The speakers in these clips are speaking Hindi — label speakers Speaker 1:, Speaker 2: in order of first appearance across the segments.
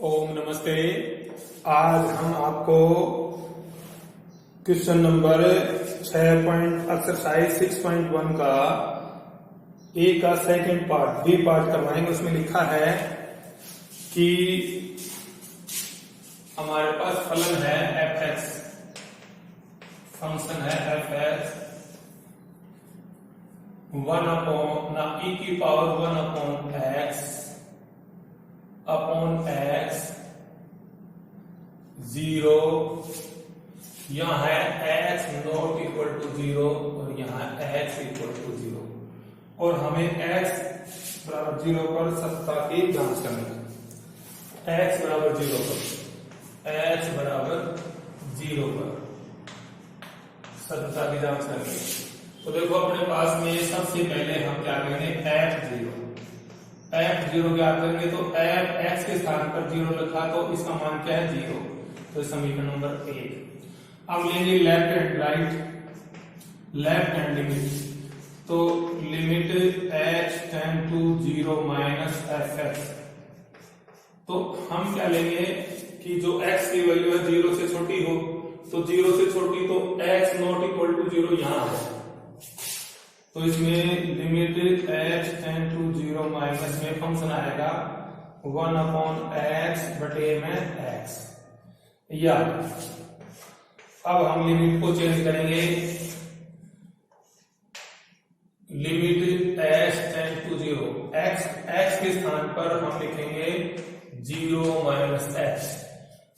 Speaker 1: ओम नमस्ते। आज हम आपको क्वेश्चन नंबर 6.6.1 का ए का सेकंड पार्ट बी पार्ट करवाएंगे। उसमें लिखा है कि हमारे पास फलन है एफ एक्स, फंक्शन है एफ एक्स 1 अपॉन ई की पावर 1 अपॉन एक्स 0, यहां है x नॉट इक्वल टू 0 और यहां x इक्वल टू 0 और हमें x बराबर 0 पर सत्ता की जांच करनी है। x बराबर 0 पर सत्ता की जांच करनी है। तो देखो अपने पास में सबसे पहले हम क्या करेंगे, f0 ज्ञात करेंगे। तो f x के स्थान पर 0 रखा तो इसका मान क्या है, 0। तो समीकरण नंबर 1। अब लेंगे लेफ्ट हैंड लिमिट। तो limit h tend to 0 minus F x. तो हम क्या लेंगे कि जो x की वैल्यू है 0 से छोटी हो, तो 0 से छोटी तो x नॉट इक्वल टू 0 यहां है। तो इसमें limit h tend to 0 minus में फंक्शन आएगा 1 अपॉन एक्स बटे में x। या अब हम लिमिट को चेंज करेंगे। Limit h tend to 0 x के स्थान पर हम लिखेंगे 0 माइनस x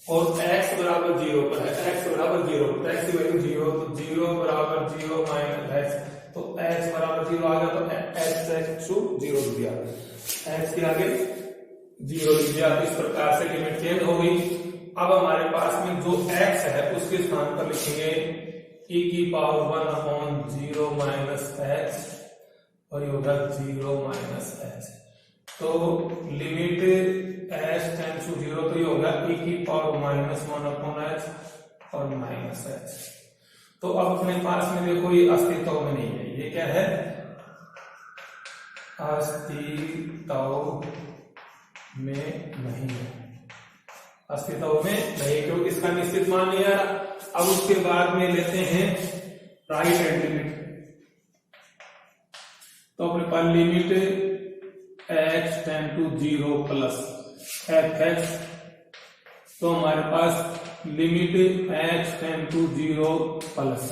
Speaker 1: और x बराबर 0 पर है। x बराबर 0, x की वैल्यू 0, तो 0 बराबर 0 माइनस x। तो x बराबर 0 आ गया, तो x 0 दिया, x के आगे 0 दिया। तो इस प्रकार से लिमिट चेंज हो गई। अब हमारे पास में जो x है उसके स्थान पर लिखेंगे e की पावर 1 अपॉन 0 माइनस एक्स और ये होगा 0 माइनस एक्स। तो लिमिट h टेंड्स टू 0 तो ये होगा e की पावर माइनस 1 अपॉन एक्स और माइनस एक्स। तो अब अपने पास में देखो ये अस्तित्व में नहीं है। ये क्या है, अस्तित्व में नहीं है, अस्तित्व में नहीं, क्योंकि इसका निश्चित मान नहीं आ रहा। अब उसके बाद में लेते हैं राइट हैंड लिमिट। तो अपने पास limit h tend to 0 plus F x. तो हमारे पास limit h tend to 0 plus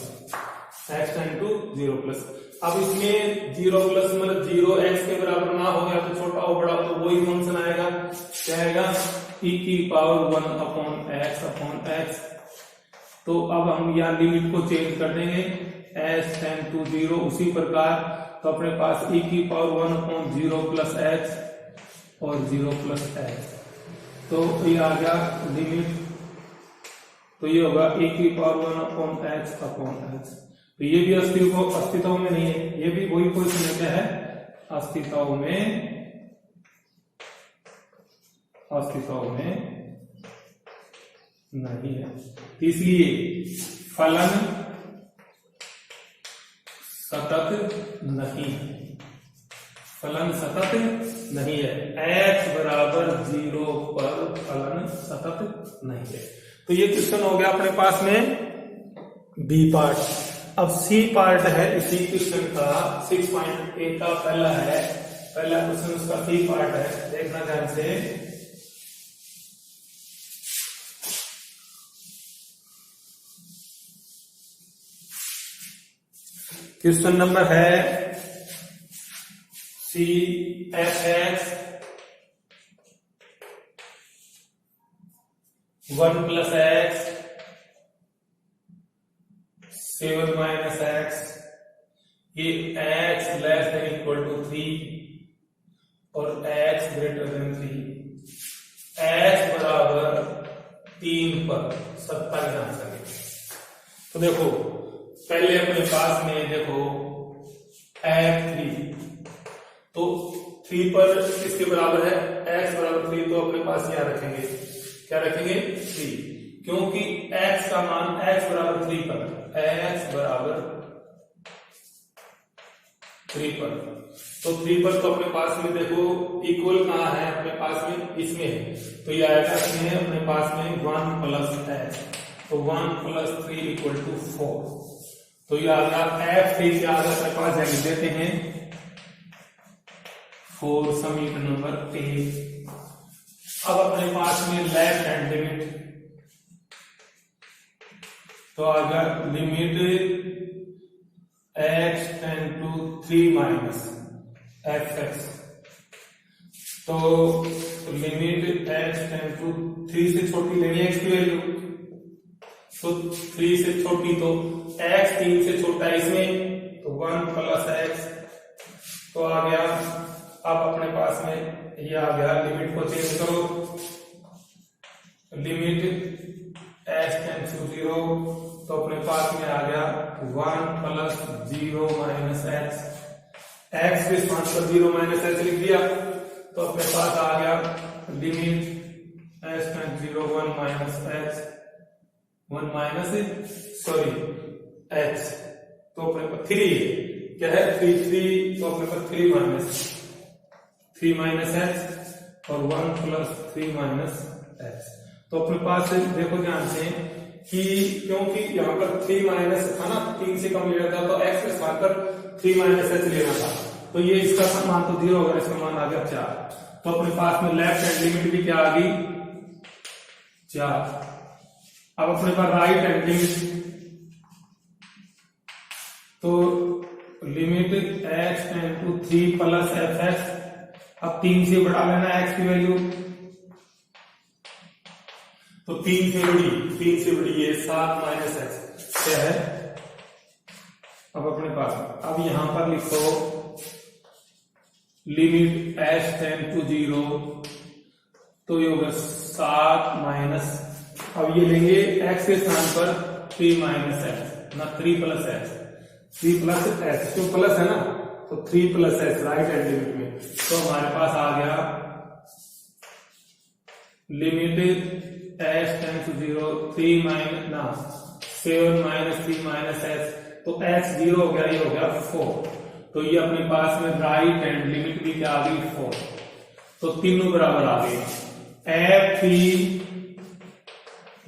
Speaker 1: h tend to 0 plus. अब इसमें 0 प्लस मतलब 0 x के बराबर ना हो गया तो छोटा हो बड़ा तो वही फंक्शन आएगा, क्या आएगा, e की पावर 1 अपॉन एक्स। तो अब हम यहाँ लिमिट को चेंज कर देंगे h टेंड टू 0 उसी प्रकार। तो अपने पास e की पावर 1 अपॉन 0 प्लस एक्स और 0 प्लस एक्स। तो ये आ गया लिमिट, तो ये होगा e की पावर 1 अपॉन एक्स। तो ये भी अस्तित्व में नहीं है। ये भी वही क्वेश्चन क्या है, अस्तित्व में नहीं है। इसलिए फलन सतत नहीं है। x बराबर 0 पर फलन सतत नहीं है। तो ये क्वेश्चन हो गया अपने पास में बी पार्ट। अब सी पार्ट है इसी क्वेश्चन का 6.8 का पहला क्वेश्चन, उसका सी पार्ट है, देखना ध्यान से। क्वेश्चन नंबर है C F X 1 plus X 7 minus X. ये x less than equal to 3 और x ग्रेटर देन 3, x बराबर 3 पर सत्ता की जांच करेंगे। तो देखो पहले अपने पास में देखो f3, तो 3 पर किसके बराबर है, x बराबर 3। तो अपने पास यहां रखेंगे, क्या रखेंगे, 3, क्योंकि x का मान x बराबर 3 पर, x बराबर 3 पर। तो 3 पर तो अपने पास में देखो इक्वल कहाँ है अपने पास में, इसमें है, तो ये आएगा इसमें अपने पास में 1 प्लस एच, तो 1 प्लस 3 इक्वल टू 4। तो ये आ गया F3 क्या आ गया अपने पास, लिख देते हैं 4 समीकरण नंबर ए। अब अपने पास में लेफ्ट हैंड लिमिट, तो आ गया limit x tend to 3 minus fx, तो लिमिट x टेंड टू 3 से छोटी लेनी है x की वैल्यू, तो 3 से छोटी, तो x 3 से छोटा है इसमें, तो 1 प्लस x, तो आ गया। अब अपने पास में ये आ गया, लिमिट को चेंज करो, लिमिट x टेंड टू 0, तो अपने पास में आ गया 1 प्लस 0 माइनस x, x के स्थान पर 0 माइनस h लिख दिया, तो अपने पास आ गया limit x tend 0 1 minus h, 1 minus sorry h, तो अपने पास 3 क्या है 3, तो अपने पास 3 माइनस h और 1 प्लस 3 माइनस h। तो अपने पास देखो ध्यान से कि क्योंकि यहाँ पर 3 माइनस था ना, 3 से कम लेना था, तो x के स्थान पर 3 माइनस h लेना था, तो ये इसका मान तो 0 होगा, इसका मान आ गया 4। तो अपने पास में लेफ्ट हैंड लिमिट भी क्या आ गई 4। अब अपने पास राइट हैंड लिमिट, तो limit x tend to 3 plus fx, अब 3 से बढ़ा लेना x की वैल्यू, तो 3 से बड़ी है 7 माइनस x क्या है। अब अपने पास अब यहां पर लिखो लिमिट h टेंड टू 0, तो ये होगा 7 माइनस, अब ये लेंगे x के स्थान पर 3 माइनस x ना 3 प्लस x, 3 प्लस x क्यों प्लस है ना, तो 3 plus x right hand limit में, तो हमारे पास आ गया limit x tend to 0 3 minus ना 7 माइनस 3 माइनस x, तो x 0 हो गया, ये हो गया 4। तो ये अपने पास में राइट हैंड लिमिट भी क्या आ गई 4, तो तीनों बराबर आ गए। F3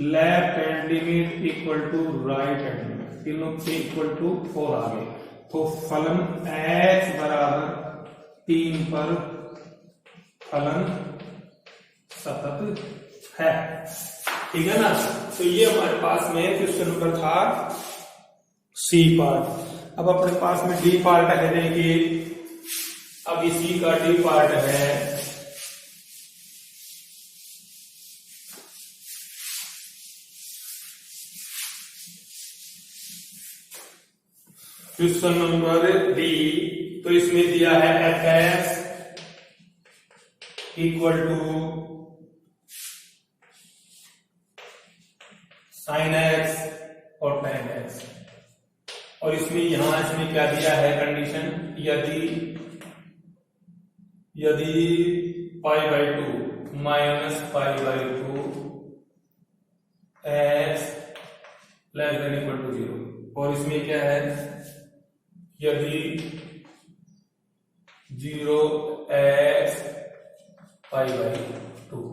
Speaker 1: left hand limit equal to right hand limit, तीनों के इक्वल टू 4 आ गए, तो फलन x बराबर 3 पर फलन सतत है, ठीक है ना। तो ये हमारे पास में क्वेश्चन नंबर था सी पार्ट। अब अपने पास में डी पार्ट है, देखिए अब इसी का डी पार्ट है, क्वेश्चन नंबर डी। तो इसमें दिया है fx equal to sin x और tan x, और इसमें इसमें क्या दिया है कंडीशन, यदि pi by 2 minus pi by 2 x less than equal to 0, और इसमें क्या है यदि 0 x पाई बाई 2,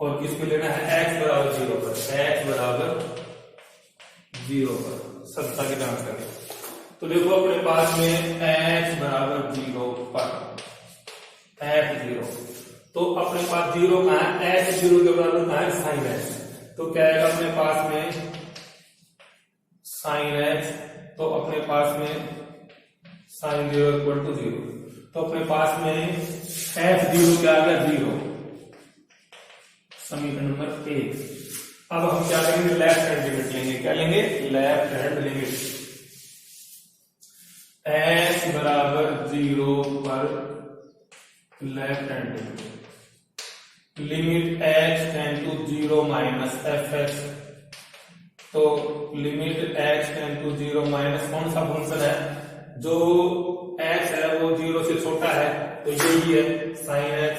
Speaker 1: और किस पे लेना है x बराबर 0 पर, x बराबर 0 पर सबका की जांच करें। तो देखो अपने पास में x बराबर 0 पर f0, तो अपने पास 0 कहां है, x 0 के बराबर कहां है sin x, तो क्या आएगा अपने पास में sin x, तो अपने पास में sin 0 इक्वल टू 0, तो अपने पास में f0 क्या आ गया 0, समीकरण नंबर 1। अब हम क्या लेंगे लेफ्ट हैंड लिमिट लेंगे, क्या लेंगे लेफ्ट हैंड लिमिट, x बराबर 0 पर left hand limit x tend to 0 minus fx, तो limit x tend to 0 minus कौन सा फंक्शन है, जो x है वो 0 से छोटा है, तो यही है sin x।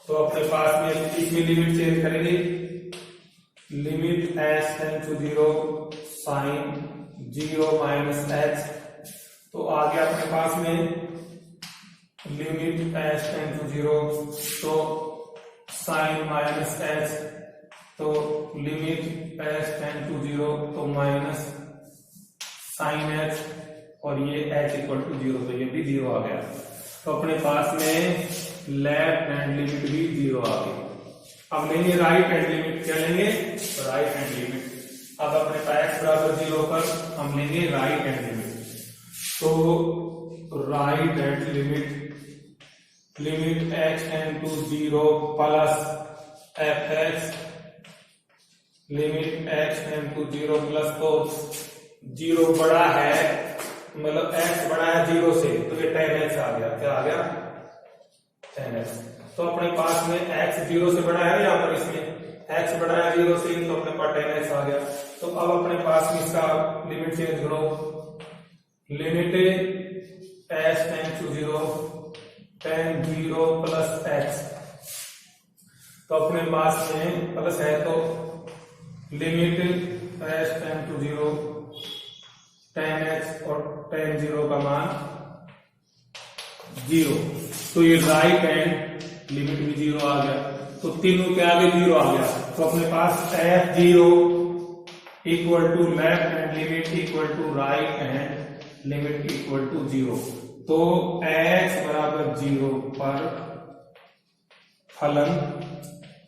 Speaker 1: तो अपने पास में इसमें लिमिट चेंज करेंगे, limit x tend to 0 sin 0 minus x, तो आ गया अपने पास में लिमिट h टेंड टू 0, तो साइन माइनस h, तो लिमिट h टेंड टू 0, तो माइनस साइन h, और ये h इक्वल टू 0, तो ये भी 0 आ गया। तो अपने पास में लेफ्ट हैंड लिमिट भी 0 आ गई। अब लेंगे राइट हैंड लिमिट, क्या लेंगे? Right hand limit. अब अपने पास x बराबर 0 पर हम लेंगे राइट हैंड लिमिट। तो right hand limit h tend to 0 plus fx, limit h tend to 0 plus, तो 0 बड़ा है, मतलब x बड़ा है 0 से, तो ये 10x आ गया। क्या आ गया? 10x। तो अपने पास में x 0 से बड़ा है, यहाँ पर इसमें x बड़ा है 0 से, तो अपने पास 10x आ गया। तो अब अपने पास में इसका लिमिट चेंज करो, limit h tend to 0 tan 0 plus x, तो अपने पास में प्लस है, तो limit h tend to 0 tan x, और tan 0 का मान 0, तो ये राइट हैंड लिमिट भी 0 आ गया। तो तीनों के आगे 0 आ गया। तो अपने पास f0 equal to left hand limit equal to right hand limit equal to 0। तो x बराबर 0 पर फलन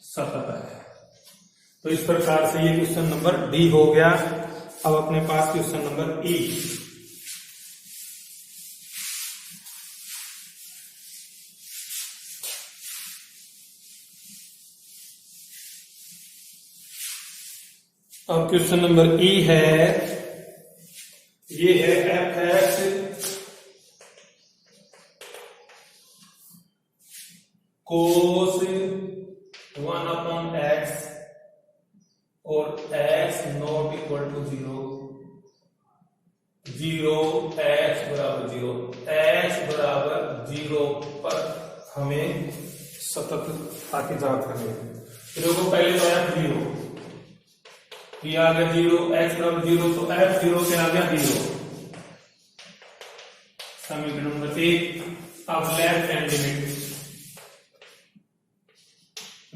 Speaker 1: सतत है। तो इस प्रकार से ये क्वेश्चन नंबर डी हो गया। अब अपने पास क्वेश्चन नंबर ई। अब क्वेश्चन नंबर ई है, ये है fx cos 1/x और x not equal to 0, 0 x बराबर 0, x बराबर 0 पर हमें सतत आके जांच करनी है। देखो पहले तो f0 ये आ गया 0, x बराबर 0, तो f0 से आ गया 0, समीकरण नंबर 1। अब left hand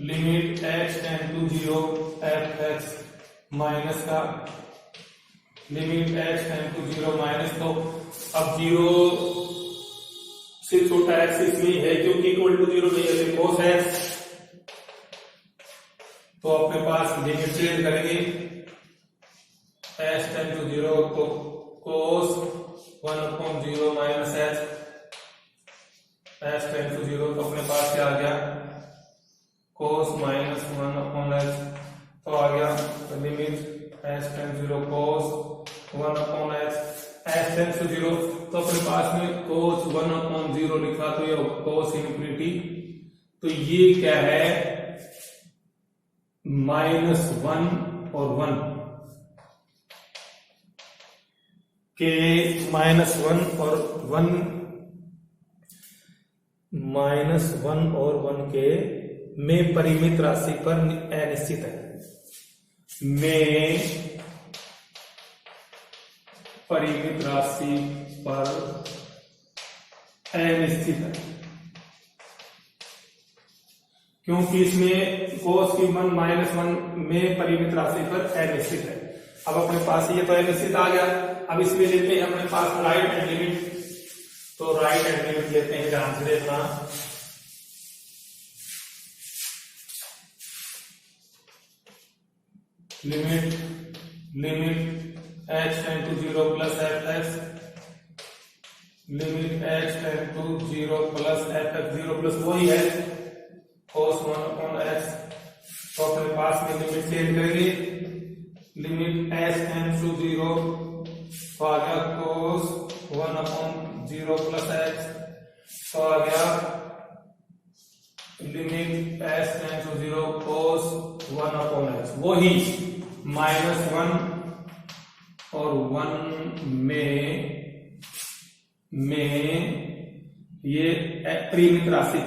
Speaker 1: limit h tend to 0 fx minus का limit h tend to 0 minus, तो अब 0 से छोटा x इसलिए है क्योंकि इक्वल टू 0 नहीं है, cos x, तो अपने पास लिमिट चेंज करेंगे h टेंड टू 0, तो cos 1/0 minus h tend to 0, तो अपने पास क्या आ गया? cos माइनस 1/h, तो आ गया limit h tend to 0 cos 1/h, h tend to 0, तो अपने पास में cos 1/0 लिखा, तो ये cos इनफिनिटी, तो ये क्या है? -1 और 1 के -1 और 1 के में परिमित राशि पर अनिश्चित है, में परिमित राशि पर अनिश्चित है, क्योंकि इसमें cos की 1 -1 में परिमित राशि पर अनिश्चित है। अब अपने पास ये तो अनिश्चित आ गया। अब इसमें लेते हैं अपने पास राइट हैंड लिमिट, तो राइट हैंड लिमिट लेते हैं, ध्यान से देखना। Limit h tend to 0 plus fx, limit h tend to 0 plus fx, 0 plus वही है cos 1/x, तो अपने पास में लिमिट चेंज करेंगे, लिमिट h टेंड टू 0, तो आ गया cos 1/0 प्लस x, तो आ गया limit h tend to 0 cos 1/x, वही -1 और 1 में ये परिमित राशि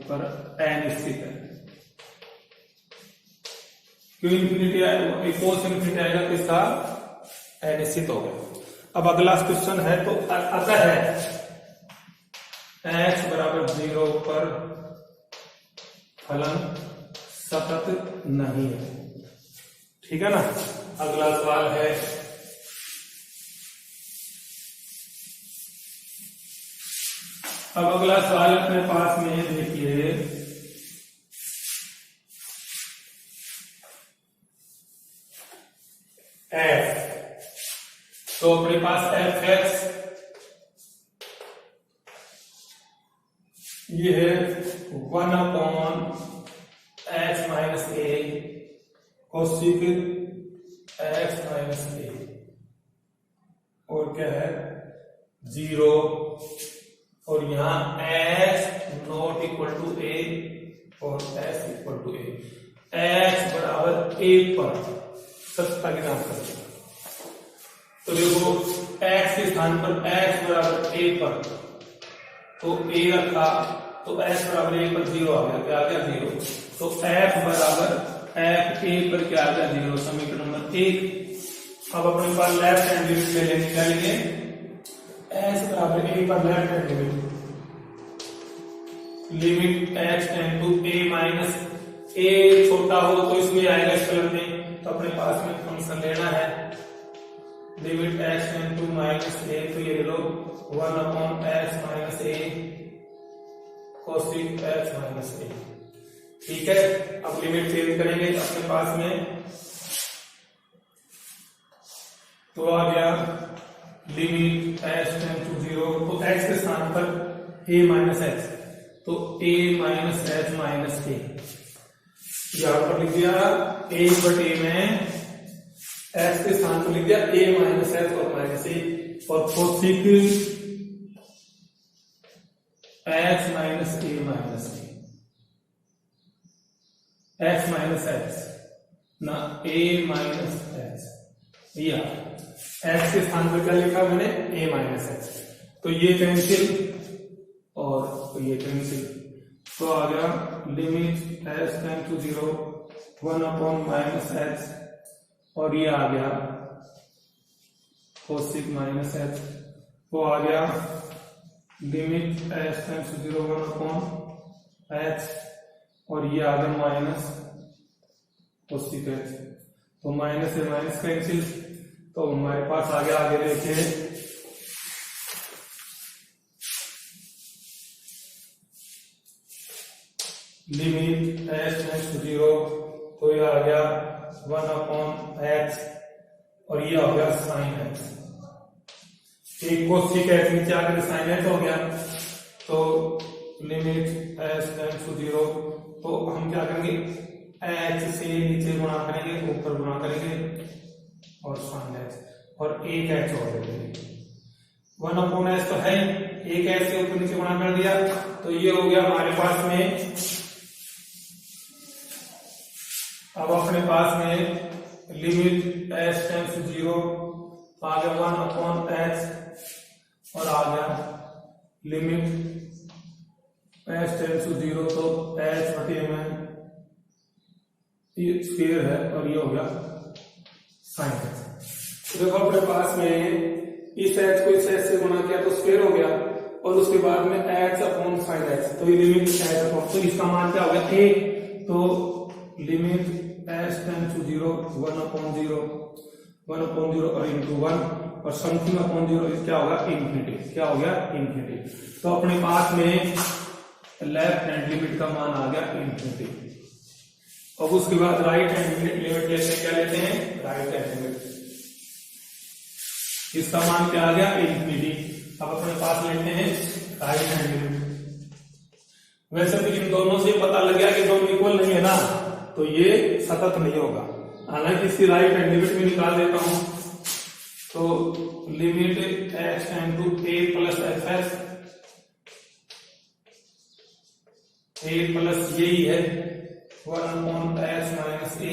Speaker 1: पर अनिश्चित है। क्यों इन्फिनिटी आएगा, कोस इन्फिनिटी आएगा तो इसका अनिश्चित हो गया। अब अगला क्वेश्चन है, तो अतः x बराबर 0 पर फलन सतत नहीं है। ठीक है ना। अगला सवाल है, अब अगला सवाल अपने पास में देखिए, f, तो अपने पास एफ एक्स ये है 1/x minus a cosec x minus a, और क्या है 0, और यहां x not equal to a और s equal to a, x बराबर 1 पर सत्ता की जांच करते हैं। तो देखो x के स्थान पर x बराबर 1 पर तो a रखा, तो x बराबर 1 पर 0 आ गया, क्या आ गया 0। तो f बराबर f a पर क्या आ गया 0, समीकरण नंबर 1। अब अपने पास लेफ्ट हैंड लिमिट ले लेने क्या लेंगे, x बराबर a पर left hand limit x tend to a minus a छोटा हो तो इसमें आएगा इस कलम में, तो अपने पास में फंक्शन लेना है limit x tend to minus a, तो ये लो 1/x minus a cosec x minus a। ठीक है। अब लिमिट चेंज करेंगे अपने पास में, तो आ गया लिमिट x टेंड टू 0, तो x के स्थान पर a माइनस x, तो a minus h minus a, यहां पर लिख दिया 1/a में x के स्थान पर लिख दिया a माइनस h और माइनस a, और cosec x minus a minus a, x minus x ना a माइनस x, या x के स्थान पर क्या लिखा मैंने a माइनस x, तो ये कैंसिल और ये कैंसिल, तो आ गया limit x tend to 0 1 minus x, और ये आ गया कोसेक माइनस h, तो आ गया limit x tend to 0 1/h, और ये आ गया माइनस कोसेक h, तो माइनस से माइनस कैंसिल, तो हमारे पास आ गया, आगे देखिए लिमिट x टेंड टू 0, तो ये आ गया 1/x, और ये हो गया साइन x, एक कोसेक x नीचे आकर साइन x हो गया, तो लिमिट x टेंड टू 0, तो हम क्या करेंगे x से नीचे गुणा करेंगे, ऊपर गुणा करेंगे और साइन x, और एक x और ले लेंगे 1/s तो है, एक x से ऊपर नीचे गुणा कर दिया, तो ये हो गया हमारे पास में। अब अपने पास में लिमिट x टेंड्स टू 0, आ गया 1/x, और आ गया लिमिट x टेंड्स टू 0, तो h/m ये स्क्वायर है, और ये हो गया साइन x। देखो अपने पास में इस h को इस h से गुणा किया तो स्क्वायर हो गया, और उसके बाद में x/sin x, तो ये लिमिट h, तो इसका मान क्या हो गया 1, तो लिमिट x टेंड्स टू 0 1/0 और इंटू 1, और समथिंग अपॉन 0 क्या होगा इन्फिनिटी, क्या हो गया इन्फिनिटी। तो अपने पास में लेफ्ट हैंड लिमिट का मान आ गया इन्फिनिटी। अब उसके बाद राइट हैंड लिमिट लेते हैं, क्या लेते हैं राइट हैंड लिमिट, इसका मान क्या आ गया इन्फिनिटी। अब अपने पास लेते हैं राइट हैंड लिमिट। वैसे तो इन दोनों से पता लग गया कि दोनों इक्वल नहीं है ना, तो ये सतत नहीं होगा, हालांकि इसकी राइट हैंड लिमिट में निकाल देता हूं, तो limit x tend to a plus fs, a plus यही है 1/x minus a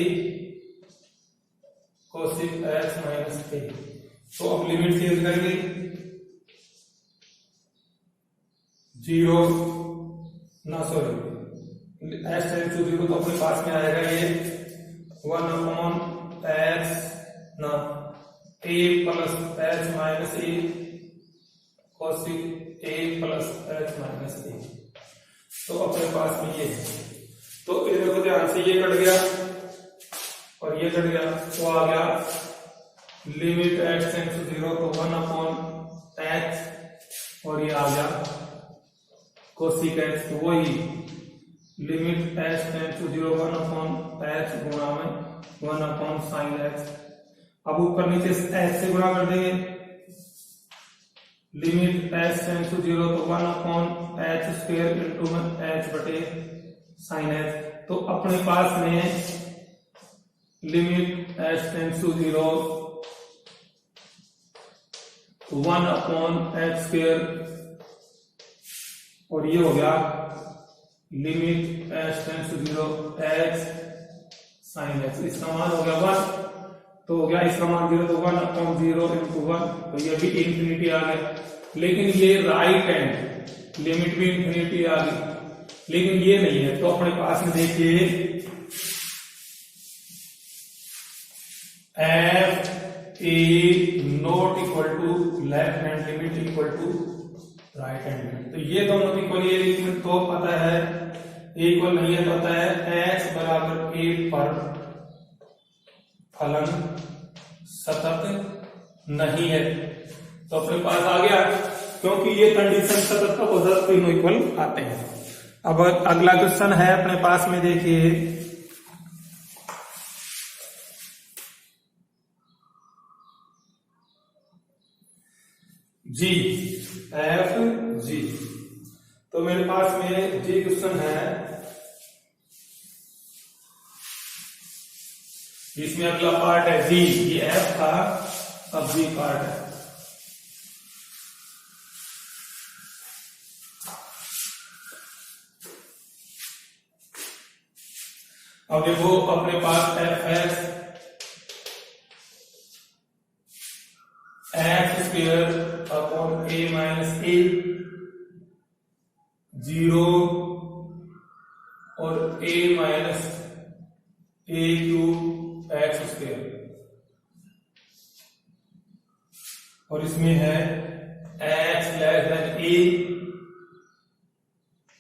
Speaker 1: cosec x minus a। तो अब लिमिट चेंज करेंगे 0 ना, सॉरी x टेंड टू 0, तो अपने पास में आएगा ये 1 अपॉन x ना a plus h minus a cosec a plus h minus a। तो अपने पास में ये है, तो ये देखो ध्यान से ये कट गया और ये कट गया, तो आ गया लिमिट x टेंड्स टू 0 तो 1 अपॉन h और ये आ गया कोसेक h, तो वही limit h tends to 0 1 upon h गुणा में 1 अपॉन साइन h। अब ऊपर नीचे h से गुणा कर देंगे, लिमिट h टेंड्स टू 0 तो 1 अपॉन h स्क्वायर इंटू में h बटे साइन h। तो अपने पास में limit h tends to 0 1 upon h square और ये हो गया limit h tends to 0 h sine h। इसका मान हो गया 1, तो हो गया इसका मान 0 तो 1 अपॉन 0 इंटू 1, तो ये भी इंफिनिटी आ गया। लेकिन ये राइट हैंड लिमिट भी इंफिनिटी आ गई, लेकिन ये नहीं है। तो अपने पास में देखिए f a not equal to left hand limit equal to right hand limit. तो ये दोनों इक्वल, ये लिमिट तो पता है, इक्वल नहीं है तो पता है x बराबर a पर फलन सतत नहीं है। तो अपने पास आ गया, क्योंकि ये कंडीशन सतत का उधर तीनों इक्वल आते हैं। अब अगला क्वेश्चन है अपने पास में, देखिए जी एफ जी। तो मेरे पास में जी क्वेश्चन है, इसमें अगला पार्ट है जी, ये एफ था, अब जी पार्ट है। अब देखो अपने पास एफ एक्स स्क्वायर अपॉन ए माइनस ए 0 और ए माइनस ए क्यूब एक्स स्क्वायर, और इसमें है एक्स लेस देन ए,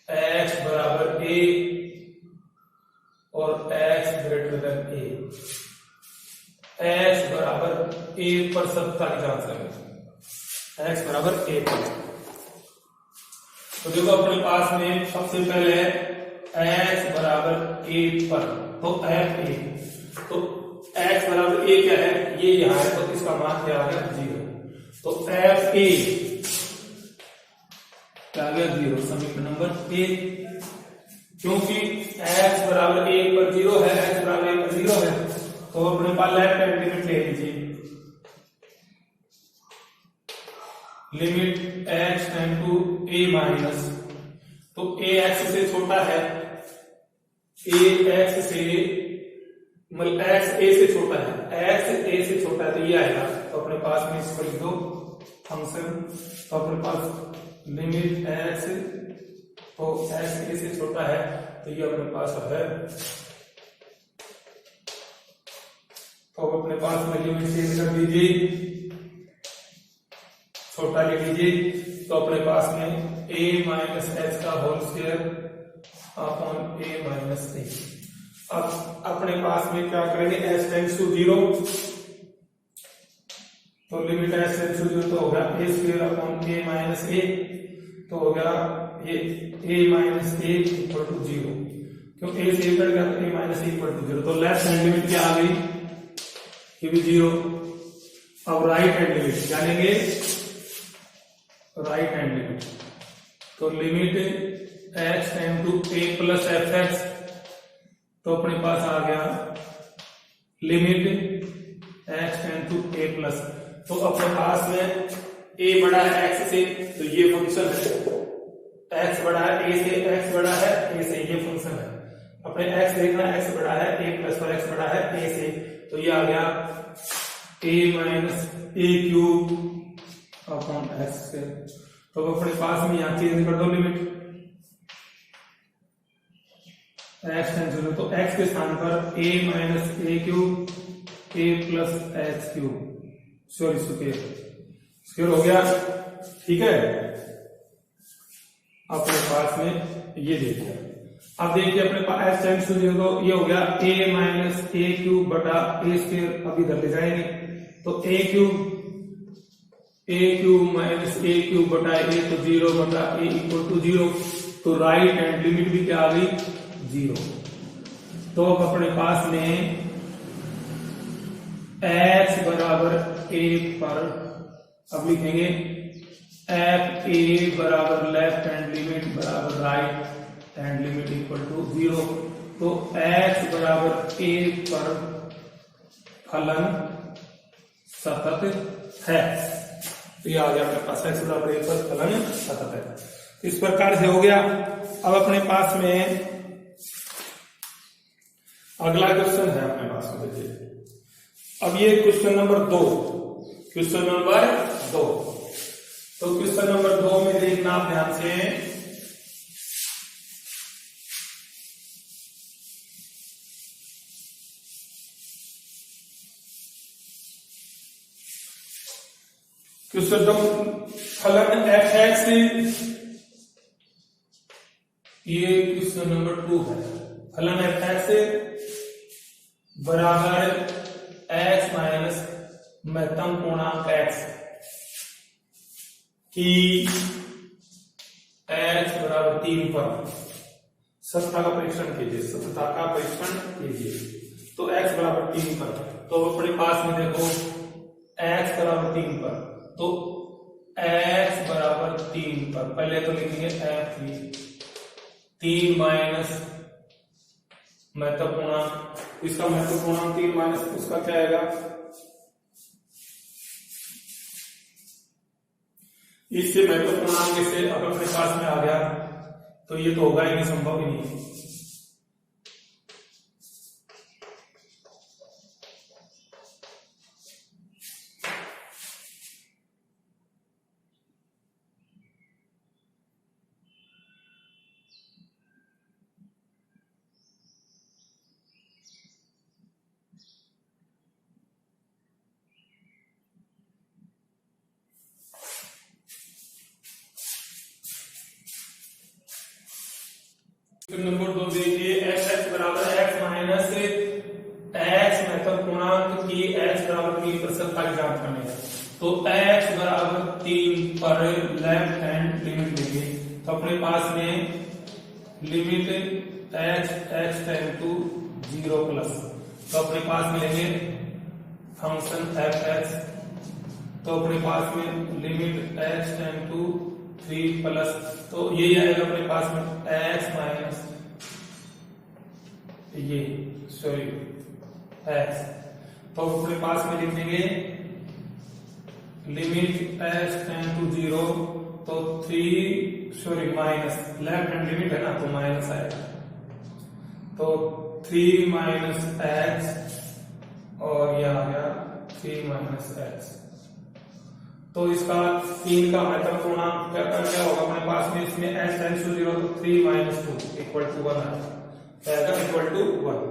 Speaker 1: एक्स बराबर ए और x greater than a, x बराबर a पर सत्ता की जांच करेंगे, x बराबर a पर। तो देखो अपने पास में सबसे पहले x बराबर a पर, तो f a, तो x बराबर a क्या है, ये यहां है, तो इसका मान क्या आ गया 0। तो f a क्या आ गया 0, समीकरण नंबर 1। क्योंकि x बराबर 1 पर 0 है, x बराबर 1 पर 0 है, तो अपने पास लेफ्ट हैंड लिमिट ले लीजिए, limit x tend to a minus, तो a x से छोटा है, a x से मतलब x a से छोटा है, x a से छोटा है, तो ये आएगा। तो अपने पास में इसको लिख दो फंक्शन, तो अपने पास लिमिट x, तो x a से छोटा है, तो ये अपने पास है, तो अपने पास में लिमिट चेंज कर दीजिए, छोटा लिख लीजिए, तो अपने पास में a माइनस एच का whole square upon a minus A. अब अपने पास में क्या करेंगे, h टेंड्स टू 0, तो लिमिट h टेंड्स टू 0 तो हो गया a square upon a minus A, तो हो गया ये a minus A equal to 0, क्योंकि a से कट गया तो a minus A equal to 0, तो लेफ्ट हैंड लिमिट क्या आ गई, ये भी 0। अब राइट हैंड लिमिट क्या लेंगे, राइट हैंड लिमिट, तो limit x tend to a plus F x, तो अपने पास आ गया limit x tend to a plus, तो अपने पास में a बड़ा है x से, तो ये फंक्शन है, x बड़ा है a से, x बड़ा है a से, ये फंक्शन है। अपने x देखना, x बड़ा है a प्लस पर x बड़ा है a से, तो ये आ गया a minus A cube upon x से। तो अपने पास में यहाँ चेंज कर दो लिमिट, x टेंड्स टू 0 तो x के स्थान पर a minus A cube a plus x cube sorry square हो गया। ठीक है, अपने पास में ये देखिए, अब देखिए अपने पास x टेंड्स टू 0 तो ये हो गया a माइनस ए क्यूब बटा ए स्क्वायर, अब इधर ले जाएंगे तो a cube minus A cube बटा ए तो 0 बटा ए इक्वल टू 0, तो राइट हैंड लिमिट भी क्या आ गई 0। तो अब अपने पास में x बराबर 1 पर अब लिखेंगे एफ ए बराबर लेफ्ट हैंड लिमिट बराबर right hand limit equal to 0, तो x बराबर 1 पर फलन सतत है। तो ये आ गया अपने पास x बराबर 1 पर फलन सतत है। इस प्रकार से हो गया। अब अपने पास में अगला क्वेश्चन है अपने पास में, देखिए अब ये क्वेश्चन नंबर 2, क्वेश्चन नंबर 2। तो क्वेश्चन नंबर 2 में देखना आप ध्यान से, क्वेश्चन फलन एफ एक्स, ये क्वेश्चन नंबर 2 है। फलन एफ एक्स बराबर x माइनस महत्तम पूर्णांक x की x बराबर 3 पर सत्ता का परीक्षण कीजिए, सत्ता का परीक्षण कीजिए। तो x बराबर 3 पर, तो अपने पास में देखो x बराबर 3 पर, तो x बराबर 3 पर पहले तो लिखेंगे f 3 माइनस महत्वपूर्णांक, इसका महत्वपूर्णांक 3 माइनस उसका क्या आएगा, इससे महत्वपूर्णांक से अब अपने पास में आ गया, तो ये तो होगा ही नहीं, संभव ही नहीं। नंबर 2 देखिए, x बराबर x माइनस x महत्वपूर्णांक की x बराबर 3 पर सत्ता की जांच करनी है। तो x बराबर 3 पर लेफ्ट हैंड लिमिट लेंगे, तो अपने पास में limit x tend to 0 plus, तो अपने पास में लेंगे फंक्शन f(x), तो अपने पास में limit x tend to 3 plus, तो यही आएगा अपने पास में x माइनस ये सॉरी x, तो अपने पास में लिख देंगे लिमिट x टेंड टू 0, तो 3 sorry minus left hand limit है ना, तो माइनस आएगा, तो 3 माइनस x और यह आ गया 3 माइनस x। तो इसका 3 का महत्वपूर्णांक क्या होगा अपने पास में, इसमें x टेंड्स टू 0 तो 3 माइनस 2 इक्वल टू 1 आएगा, इक्वल टू 1,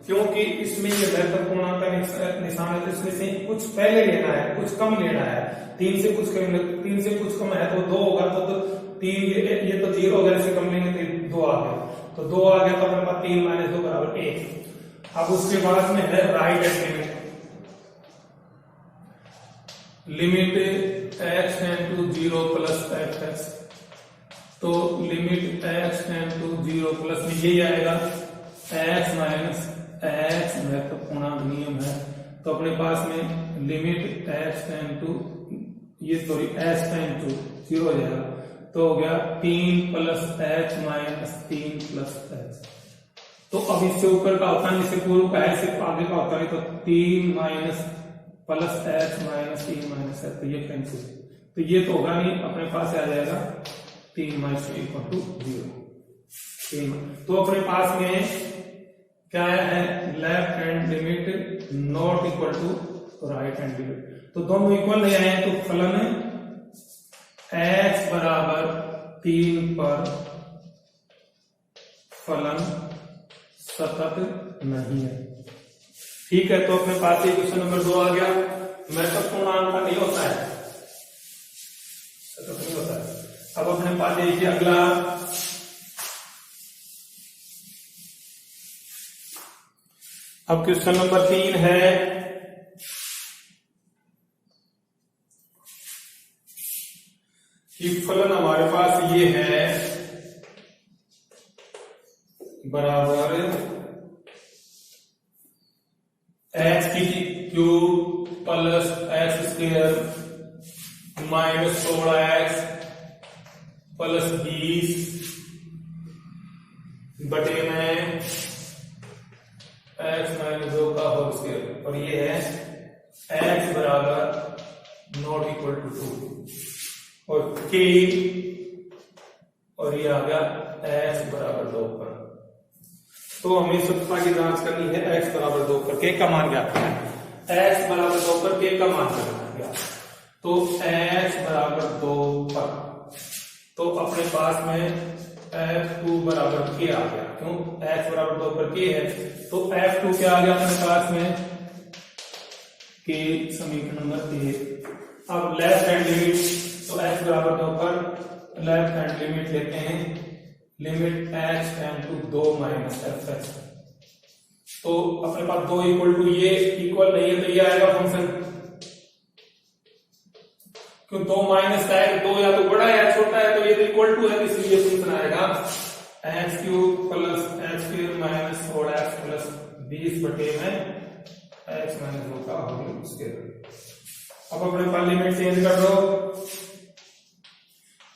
Speaker 1: क्योंकि इसमें ये महत्वपूर्णांक का निशान है, तो इसमें से कुछ पहले लेना है, कुछ कम लेना है। 3 से कुछ कम है तो 2 होगा, तो 3 ये तो 0 होगा, इससे कम लेंगे तो 2 आ गया, तो 2 आ गया, तो अपने पास 3 माइनस 2 बराबर 1। अब उसके बाद में है right hand limit x tend to 0 plus f(x), तो limit x tend to 0 plus में यही आएगा x माइनस x महत्वपूर्णांक नियम है, तो अपने पास में लिमिट x टेंड टू ये सॉरी x टेंड टू 0 हो जाएगा, तो हो गया 3 plus h minus 3 plus h। तो अब इससे ऊपर का होता है, इससे पूर्व का है, इससे आगे का होता है, तो 3 minus plus h minus 3 minus h, तो ये कैंसिल, तो ये तो होगा नहीं, अपने पास आ जाएगा 3 माइनस इक्वल टू 0। तो अपने पास में क्या है, left hand limit not equal to right hand limit, तो दोनों इक्वल नहीं आए, तो फलन x बराबर 3 पर फलन सतत नहीं है। ठीक है, तो अपने पास ये क्वेश्चन नंबर 2 आ गया। महत्वपूर्ण का नहीं होता है, सतत नहीं होता है। अब अपने पास देखिए अगला, अब क्वेश्चन नंबर 3 है कि फलन हमारे पास ये है बराबर एक्स की cube plus X square minus 16x plus 20 बटे में x माइनस 2 का होल स्क्वायर, और ये है x बराबर नॉट इक्वल टू 2 और k, और ये आ गया x बराबर 2 पर। तो हमें सत्यता की जांच करनी है x बराबर 2 पर k का मान ज्ञात करना है। x बराबर 2 पर k का मान करना है, तो x बराबर 2 पर, तो अपने पास में f2 बराबर k आ गया। क्यों? x बराबर 2 पर k है, तो f2 क्या आ गया अपने पास में k, समीकरण नंबर 1। अब लेफ्ट हैंड लिमिट, तो x बराबर 2 पर लेफ्ट हैंड लिमिट लेते हैं, limit h tend to 2 minus fx। तो अपने पास 2 इक्वल टू, ये इक्वल नहीं है तो ये आएगा फंक्शन, क्यों 2 माइनस का है, 2 या तो बड़ा है या छोटा है, तो ये तो इक्वल टू है, इसलिए फंक्शन आएगा x cube plus X square minus 4x plus 20 बटे में एक्स माइनस 2 का होल स्क्वायर। अब अपने पास लिमिट चेंज कर दो,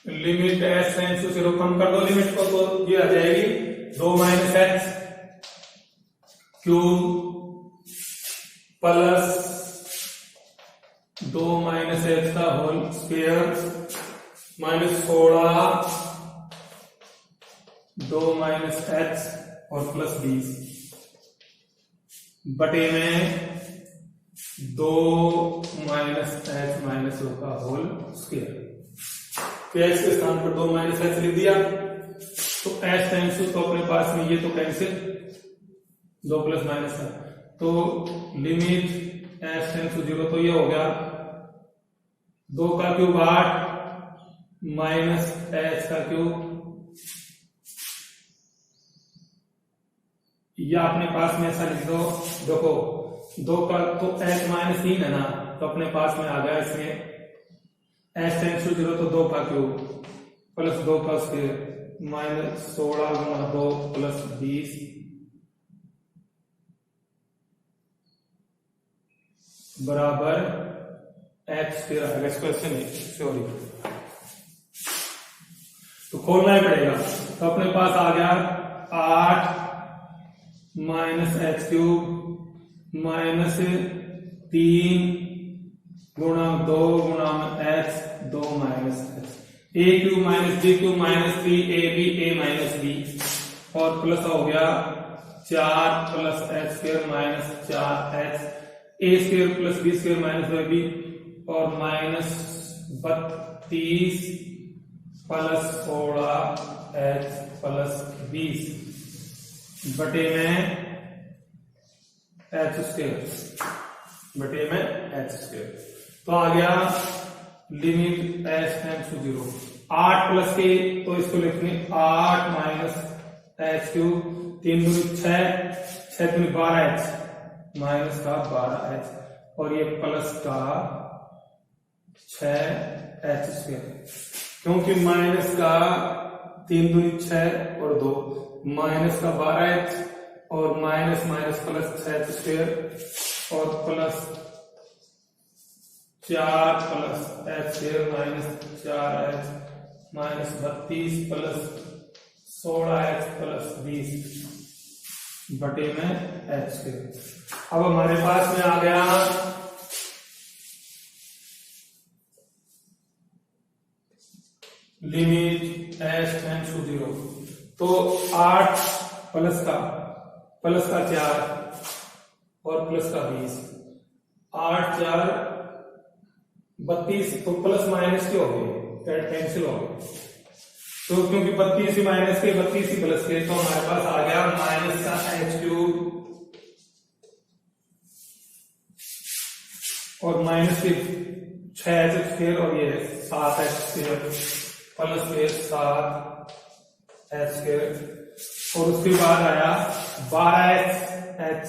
Speaker 1: लिमिट एच टेंड्स टू 0 कम कर दो लिमिट को, तो ये आ जाएगी 2 minus X cube plus 2 minus X का whole square minus 16 2 minus X और प्लस 20 बटे में 2 माइनस एक्स माइनस 2 का होल स्क्वायर। एक्स के स्थान पर 2 माइनस एक्स लिख दिया, तो एच टेंड्स टू, तो अपने पास में ये तो कैंसिल, 2 प्लस माइनस है, तो लिमिट एच टेंड्स टू 0, तो ये हो गया 2 का क्यूब 8 माइनस एच का क्यूब, या अपने पास में ऐसा लिख दो, देखो 2 का तो एच माइनस 3 है ना, तो अपने पास में आ गया इसमें एच टेंड्स टू 0, तो 2 का क्यूब प्लस 2 का स्क्वायर माइनस 16 गुणा 2 प्लस 20 बराबर एक्स स्क्वायर आ गया। इसको ऐसे नहीं, सॉरी, तो खोलना ही पड़ेगा। तो अपने पास आ गया 8 माइनस एक्स क्यूब माइनस 3 गुणा 2 गुणा X 2 minus X, A cube minus B cube minus 3ab a minus B, और प्लस हो गया 4 plus X square minus 4x A square plus B square minus B, और माइनस 32 प्लस 16x प्लस 20 बटे में एक्स स्क्वायर, बटे में एक्स स्क्वायर। तो आ गया limit H tends to 0, 8 plus के, तो इसको लिखेंगे 8 माइनस एक्स क्यूब, 3 दूनी 6, 6 दूनी 12x माइनस का 12x, और ये प्लस का 6x स्क्वायर, क्योंकि माइनस का 3 दूनी 6 और 2 माइनस का 12x और minus minus plus 6x square और plus 4 plus X square minus 4x minus 32 plus 16x plus 20 बटे में एक्स स्क्वायर। अब हमारे पास में आ गया लिमिट एच टेंड्स टू 0, तो 8 प्लस का 4 और प्लस का 20, 8 4 32, तो प्लस माइनस के हो गए, कैंसिल हो गए, तो क्योंकि 32 ही माइनस के 32 ही प्लस के, तो हमारे पास आ गया माइनस का एच क्यूब और माइनस के 6h स्क्वायर और ये 7h स्क्वायर प्लस के 7h स्क्वायर और उसके बाद आया 12h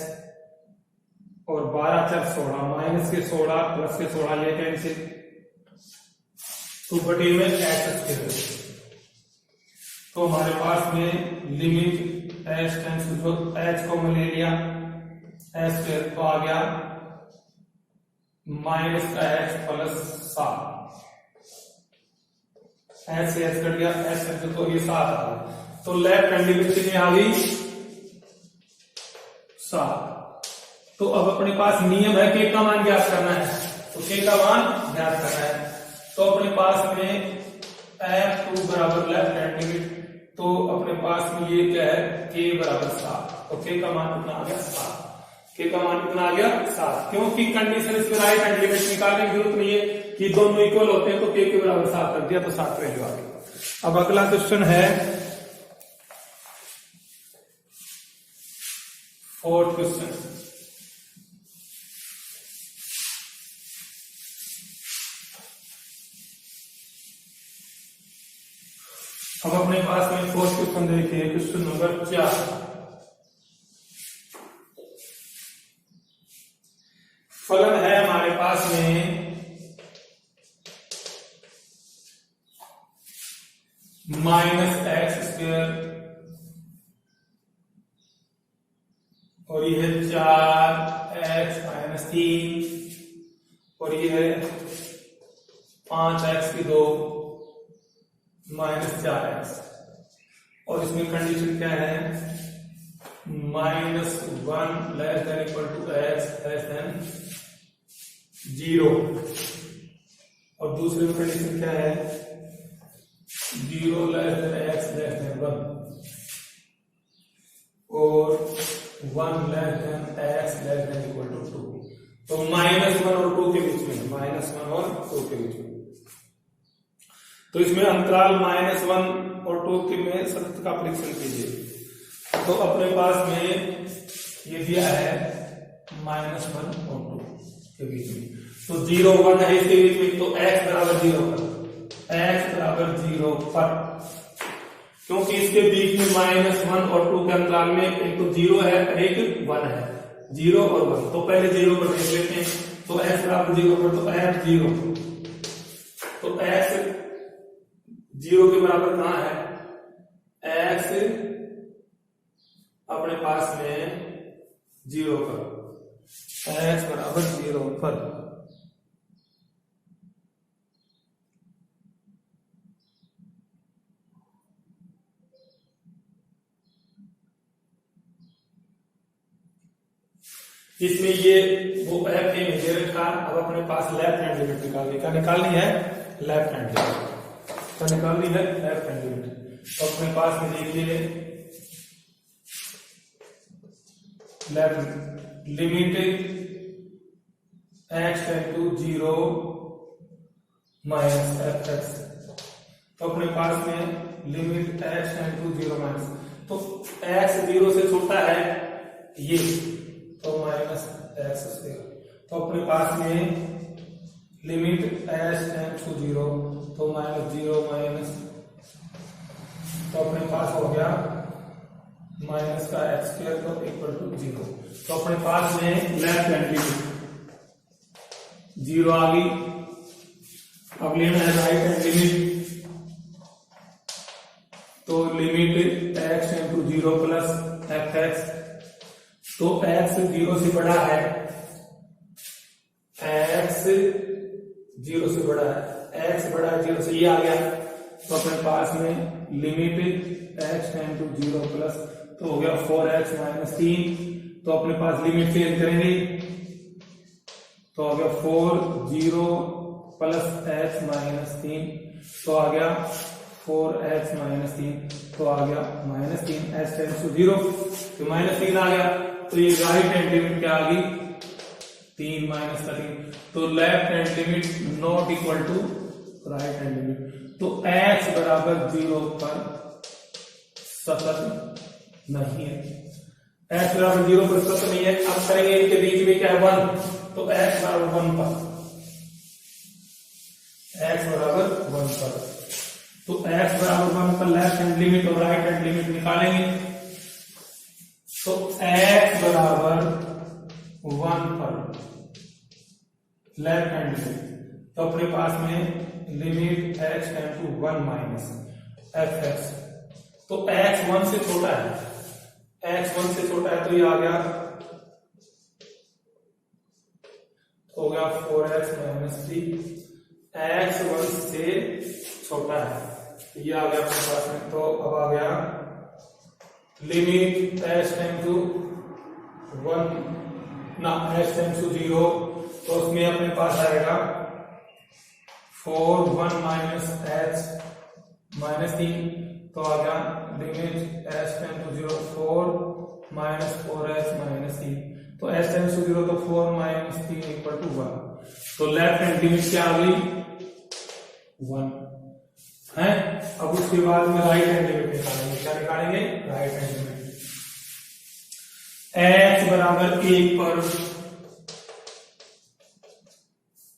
Speaker 1: और 12 4 16 माइनस के 16 प्लस के 16 ये कैंसिल, तो बटे में एच स्क्वायर। तो हमारे पास में limit h tends to h को ले लिया एच स्क्वायर, तो आ गया माइनस का एच प्लस 7, एच से एच कट गया, एच कट तो ये 7 आ गया। तो लेफ्ट हैंड लिमिट कितनी आ गई 7। तो अब अपने पास नियम है के का मान ज्ञात करना है, तो के का मान ज्ञात करना है। तो अपने पास में F2 बराबर लेफ्ट हैंड लिमिट, तो अपने पास में ये क्या है के बराबर 7, तो के का मान कितना आ गया 7, के का मान कितना आ गया 7, क्योंकि कंडीशन इसमें राइट हैंड लिमिट निकालने की जरूरत नहीं है कि दोनों इक्वल होते हैं, तो के बराबर 7 कर दिया, तो 7 वैल्यू आ गई। अब अगला क्वेश्चन है 4th क्वेश्चन। अब अपने पास में 4th क्वेश्चन देखिए, क्वेश्चन नंबर 4। फलन है हमारे पास में माइनस एक्स स्क्वायर और ये है 4x माइनस 3 और ये है 5x की 2 माइनस 4x, और इसमें कंडीशन क्या है -1 less than equal to x less than 0, और दूसरे में कंडीशन क्या है 0 less than x less than 1 और 1 less than x less than equal to 2। तो -1 और 2 के बीच में, -1 और 2 के बीच में, तो इसमें अंतराल -1 और 2 के में सतत का परीक्षण कीजिए। तो अपने पास में ये दिया है -1 और 2 के बीच में, तो 0 1 है इसके बीच में, तो x बराबर 0 पर, x बराबर 0 पर, क्योंकि इसके बीच में -1 और 2 के अंतराल में एक तो 0 है एक 1 है, 0 और 1, तो पहले 0 पर देख लेते हैं। तो x बराबर 0 पर, तो x 0, तो x 0 के बराबर कहां है x अपने पास में 0 पर, x बराबर 0 पर, इसमें ये वो f के मुझे रखा। अब अपने पास लेफ्ट हैंड लिमिट निकालनी, क्या निकालनी है लेफ्ट हैंड लिमिट, तो निकालनी है लेफ्ट हैंड लिमिट। तो अपने पास में देखिए left limit x tend to 0 minus fx, तो अपने पास में limit x tend to 0 minus, तो x 0 से छोटा है ये, तो माइनस एक्स स्क्वायर, तो अपने पास में लिमिट एच टेंड टू 0, तो -0 माइनस, तो अपने पास हो गया माइनस का एक्स स्क्वायर तो इक्वल टू 0। तो अपने पास में लेफ्ट हैंड लिमिट 0 आ गई। अब लेना है राइट हैंड लिमिट, तो limit x tend to 0 plus fx, तो x 0 से बड़ा है, x 0 से बड़ा है, x बड़ा है 0 से, ये आ गया। तो अपने पास में limit x tend to 0 plus, तो हो गया 4x माइनस 3, तो अपने पास लिमिट चेंज करेंगे, तो हो गया 4 0 प्लस x माइनस 3, तो आ गया 4x माइनस 3, तो आ गया -3 h टेंड टू 0, तो -3 आ गया। तो ये राइट हैंड लिमिट क्या आ गई 3 माइनस 3, तो left hand limit not equal to right hand limit. तो x बराबर 0 पर सतत नहीं है। x बराबर 0 पर सतत नहीं है। अब करेंगे इनके बीच में क्या है 1, तो x बराबर 1 पर, x बराबर 1 पर, तो x बराबर 1 पर लेफ्ट हैंड लिमिट और राइट हैंड लिमिट निकालेंगे। तो x बराबर 1 पर लेफ्ट हैंड लिमिट, तो अपने पास में limit x tend to 1 minus fx, तो x 1 से छोटा है, x 1 से छोटा है, तो ये आ गया, हो गया 4x माइनस 3, x 1 से छोटा है, ये आ गया अपने पास में। तो अब आ गया लिमिट x टेंड टू 1 ना x टेंड टू 0, तो उसमें अपने पास आएगा 4 1 माइनस x माइनस 3, तो आ गया limit x tend to 0 4 minus 4x minus 3, तो x टेंड टू 0 तो 4 माइनस 3 इक्वल टू 1, तो लेफ्ट हैंड लिमिट क्या आ गई 1 है। अब उसके बाद में राइट हैंड लिमिट निकालेंगे, क्या निकालेंगे राइट हैंड लिमिट। x बराबर 1 पर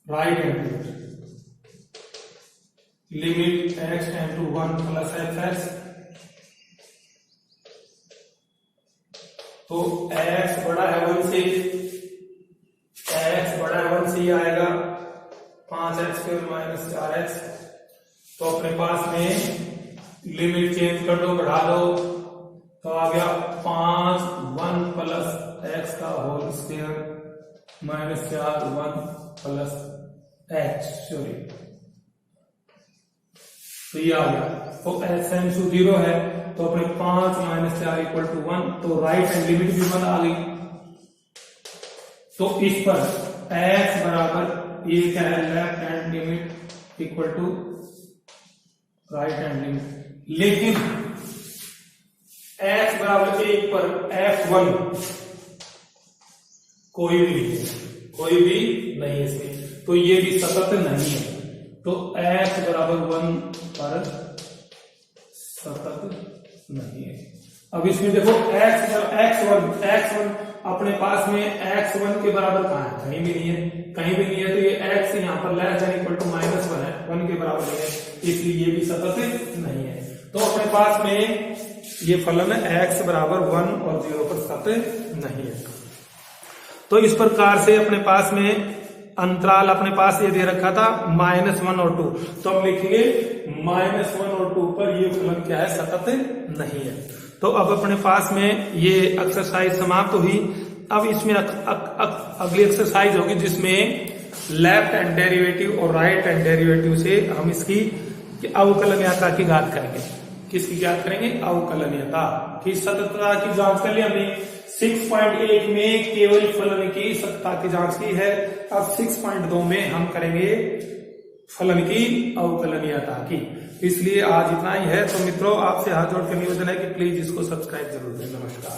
Speaker 1: right hand limit x tend to 1 plus fx, तो x बड़ा है 1 से, x बड़ा है 1 से, आएगा 5x स्क्वायर माइनस 4x, तो अपने पास में लिमिट चेंज कर दो, बढ़ा दो, तो आ गया 5 1 प्लस x का whole square minus 4 1 plus h, sorry, तो ये आ गया। तो x टेंड टू 0 है, तो अपने 5 माइनस 4 इक्वल टू 1, तो राइट हैंड लिमिट भी 1 आ गई। तो इस पर x बराबर ये क्या है left hand limit equal to right hand limit, लेकिन x बराबर 1 पर f1 कोई भी नहीं है इसमें, तो ये भी सतत नहीं है, तो x बराबर 1 पर सतत नहीं है। अब इसमें देखो x1 अपने पास में x1 के बराबर कहां है, कहीं भी नहीं है, कहीं भी नहीं है, तो ये x यहाँ पर less than equal to minus 1 है, 1 के बराबर नहीं है, इसलिए ये भी सतत नहीं है। तो अपने पास में ये फलन है x बराबर 1 और 0 पर सतत नहीं है। तो इस प्रकार से अपने पास में अंतराल अपने पास ये दे रखा था -1 और 2, तो हम लिखेंगे -1 और 2 पर ये फलन क्या है सतत नहीं है। तो अब अपने पास में ये एक्सरसाइज समाप्त हुई। अब इसमें अगली एक्सरसाइज होगी जिसमें लेफ्ट हैंड डेरिवेटिव और राइट हैंड डेरिवेटिव से हम इसकी अवकलनीयता की घात करेंगे। किसकी ज्ञात करेंगे, अवकलनीयता की। सततता की जांच कर ली हमने 6.1 में केवल फलन की सततता की जांच की है। अब 6.2 में हम करेंगे फलन की अवकलनीयता की। इसलिए आज इतना ही है। तो मित्रों आपसे हाथ जोड़ कर निवेदन है कि प्लीज इसको सब्सक्राइब जरूर करें। नमस्कार।